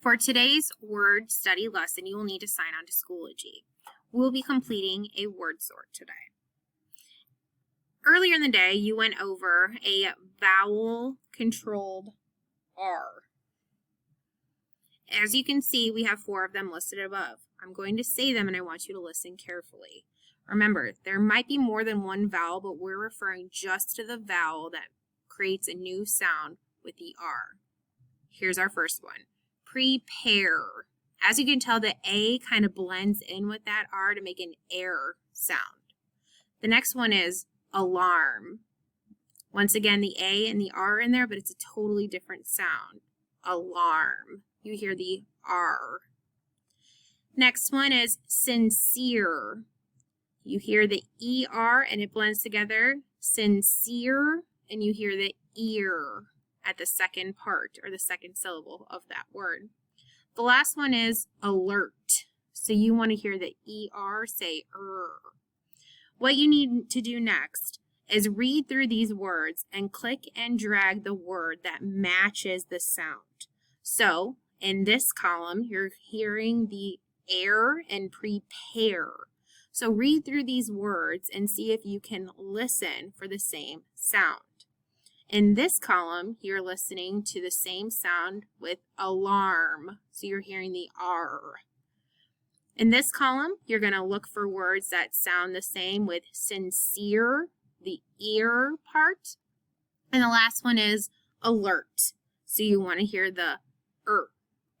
For today's word study lesson, you will need to sign on to Schoology. We'll be completing a word sort today. Earlier in the day, you went over a vowel-controlled R. As you can see, we have 4 of them listed above. I'm going to say them and I want you to listen carefully. Remember, there might be more than one vowel, but we're referring just to the vowel that creates a new sound with the R. Here's our first one. Prepare. As you can tell, the A kind of blends in with that R to make an air sound. The next one is alarm. Once again, the A and the R in there, but it's a totally different sound. Alarm. You hear the R. Next one is sincere. You hear the ER and it blends together. Sincere, and you hear the ear at the second part or the second syllable of that word. The last one is alert. So you want to hear the ER say What you need to do next is read through these words and click and drag the word that matches the sound. So in this column, you're hearing the air and prepare. So read through these words and see if you can listen for the same sound. In this column, you're listening to the same sound with alarm. So you're hearing the R. In this column, you're going to look for words that sound the same with sincere, the ear part. And the last one is alert. So you want to hear the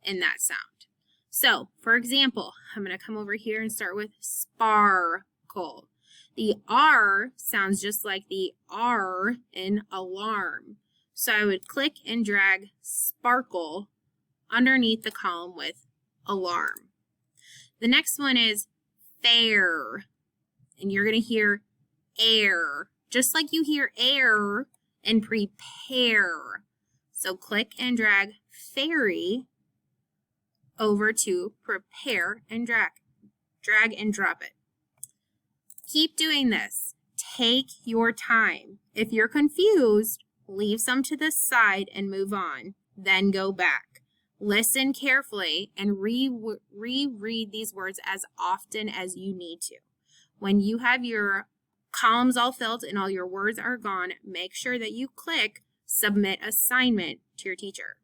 in that sound. So, for example, I'm going to come over here and start with sparkle. The R sounds just like the R in alarm. So I would click and drag sparkle underneath the column with alarm. The next one is fair, and you're going to hear air, just like you hear air and prepare. So click and drag fairy over to prepare and drag and drop it. Keep doing this. Take your time. If you're confused, leave some to the side and move on. Then go back. Listen carefully and reread these words as often as you need to. When you have your columns all filled and all your words are gone, make sure that you click Submit Assignment to your teacher.